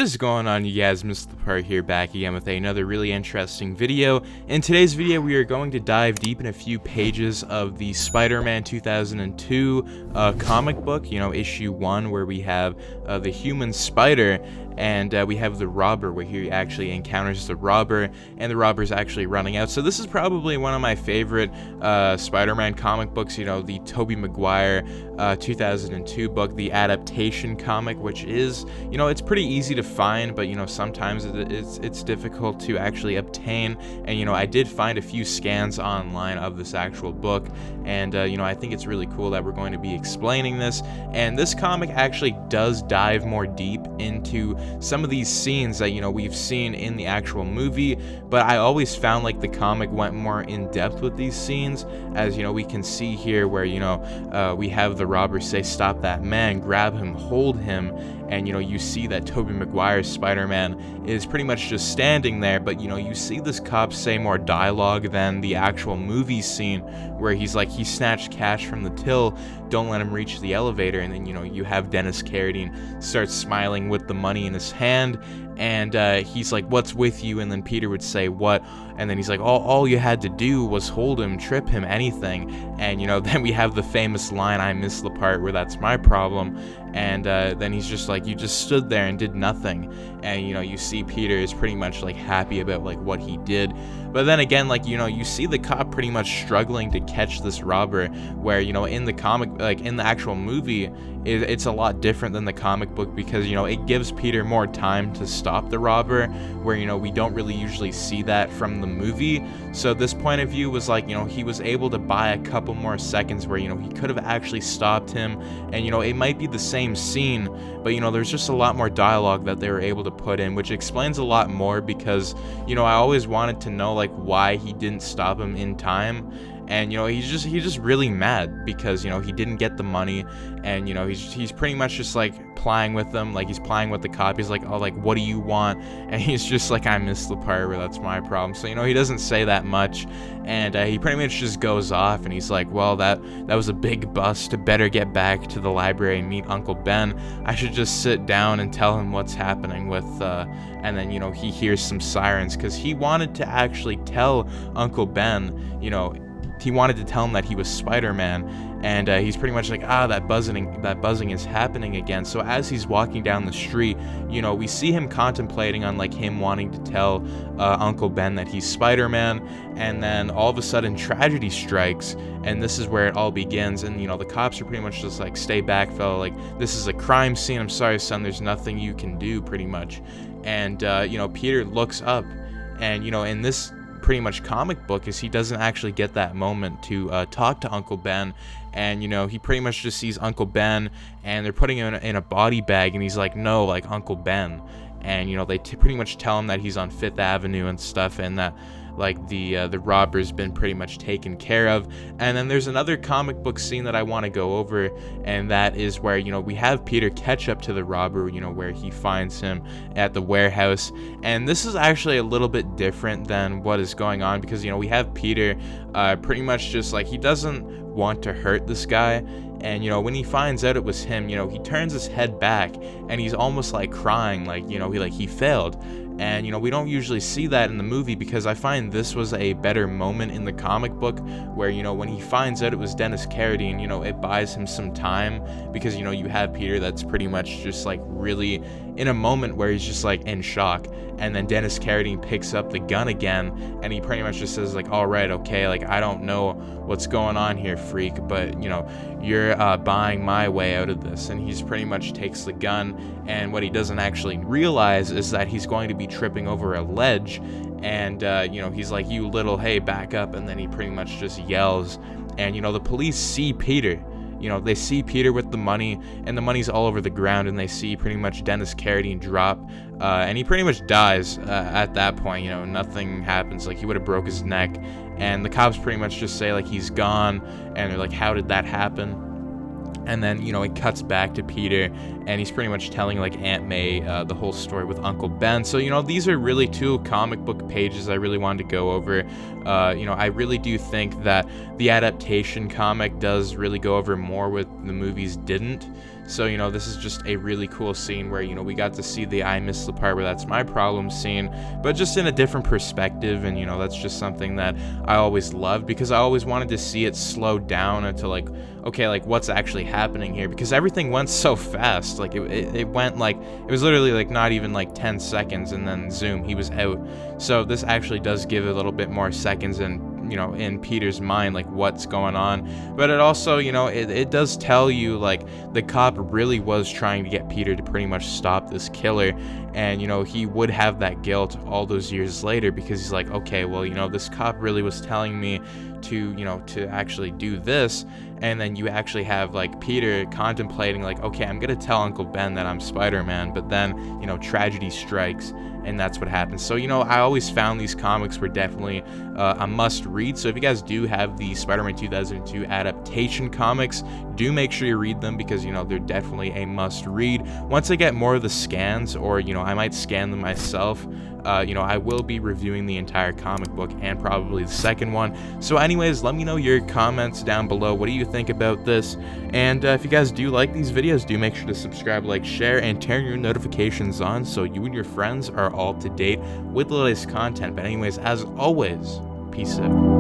is going on, you guys? Mr. Part here, back again with another really interesting video. In today's video, we are going to dive deep in a few pages of the Spider-Man 2002 comic book, issue 1, where we have the human spider, and we have the robber, where he actually encounters the robber, and the robber's actually running out. So this is probably one of my favorite Spider-Man comic books, the Tobey Maguire 2002 book, the adaptation comic, which is, it's pretty easy to find, but sometimes it's difficult to actually obtain. And I did find a few scans online of this actual book, and I think it's really cool that we're going to be explaining this. And this comic actually does dive more deep into some of these scenes that we've seen in the actual movie, but I always found like the comic went more in depth with these scenes, as we can see here where we have the robber say, "Stop that man," grab him, hold him, and you see that Tobey Maguire's Spider-Man is pretty much just standing there, but you see this cop say more dialogue than the actual movie scene, where he's like, he snatched cash from the till, don't let him reach the elevator, and then you have Dennis Carradine start smiling with the money in his hand, and he's like, "What's with you?" And then Peter would say, "What?" And then he's like, all you had to do was hold him, trip him, anything." And then we have the famous line, "I miss the part where that's my problem." And then he's just like, "You just stood there and did nothing." And you see Peter is pretty much like happy about like what he did. But then again, like you see the cop pretty much struggling to catch this robber, where in the comic, like in the actual movie, it's a lot different than the comic book, because it gives Peter more time to stop the robber, where we don't really usually see that from the movie. So this point of view was like, he was able to buy a couple more seconds where he could have actually stopped him, and it might be the same scene, but there's just a lot more dialogue that they were able to put in, which explains a lot more, because I always wanted to know like why he didn't stop him in time. And he's just really mad because he didn't get the money, and he's pretty much just like playing with them, like he's playing with the cop. He's like, "Oh, like, what do you want?" And he's just like, "I missed the part where that's my problem." So he doesn't say that much, and he pretty much just goes off, and he's like, "Well, that was a big bust. Better get back to the library and meet Uncle Ben. I should just sit down and tell him what's happening with and then he hears some sirens, because he wanted to actually tell Uncle Ben, he wanted to tell him that he was Spider-Man, and he's pretty much like, that buzzing is happening again. So as he's walking down the street, we see him contemplating on like him wanting to tell Uncle Ben that he's Spider-Man, and then all of a sudden tragedy strikes, and this is where it all begins. And the cops are pretty much just like, "Stay back, fella, like this is a crime scene. I'm sorry, son, there's nothing you can do," pretty much. And Peter looks up, and in this pretty much comic book is he doesn't actually get that moment to talk to Uncle Ben, and he pretty much just sees Uncle Ben, and they're putting him in a body bag, and he's like, "No, like Uncle Ben," and they pretty much tell him that he's on 5th Avenue and stuff, and that like the robber's been pretty much taken care of. And then there's another comic book scene that I want to go over, and that is where we have Peter catch up to the robber, where he finds him at the warehouse. And this is actually a little bit different than what is going on, because we have Peter pretty much just like, he doesn't want to hurt this guy, and when he finds out it was him, he turns his head back, and he's almost like crying, like he failed. And we don't usually see that in the movie, because I find this was a better moment in the comic book, where when he finds out it was Dennis Carradine, it buys him some time, because you have Peter that's pretty much just like really in a moment where he's just like in shock, and then Dennis Carradine picks up the gun again, and he pretty much just says like, "All right, okay, like I don't know what's going on here, freak, but you're buying my way out of this." And he's pretty much takes the gun, and what he doesn't actually realize is that he's going to be tripping over a ledge, and he's like, "You little, hey, back up," and then he pretty much just yells, and the police see Peter. They see Peter with the money, and the money's all over the ground, and they see pretty much Dennis Carradine drop, and he pretty much dies at that point. Nothing happens, like he would have broke his neck, and the cops pretty much just say like he's gone, and they're like, "How did that happen?" And then, it cuts back to Peter, and he's pretty much telling, like, Aunt May the whole story with Uncle Ben. So, these are really two comic book pages I really wanted to go over. I really do think that the adaptation comic does really go over more what the movies didn't. So, you know, this is just a really cool scene where, you know, we got to see the I Miss the Part Where That's My Problem scene, but just in a different perspective. And, you know, that's just something that I always loved, because I always wanted to see it slow down into like, okay, like what's actually happening here, because everything went so fast. Like it went like, it was literally like not even like 10 seconds and then zoom, he was out. So this actually does give a little bit more seconds and, you know, in Peter's mind, like what's going on. But it also, you know, it does tell you like the cop really was trying to get Peter to pretty much stop this killer. And, you know, he would have that guilt all those years later, because he's like, okay, well, you know, this cop really was telling me to, you know, to actually do this. And then you actually have like Peter contemplating like, okay, I'm gonna tell Uncle Ben that I'm Spider-Man, but then, you know, tragedy strikes and that's what happens. So, you know, I always found these comics were definitely a must read. So if you guys do have the Spider-Man 2002 adaptation comics, do make sure you read them, because, you know, they're definitely a must read. Once I get more of the scans, or, you know, I might scan them myself, you know, I will be reviewing the entire comic book and probably the second one. So anyways, let me know your comments down below. What do you think about this? And if you guys do like these videos, do make sure to subscribe, like, share, and turn your notifications on so you and your friends are all up to date with the latest content. But anyways, as always, peace out.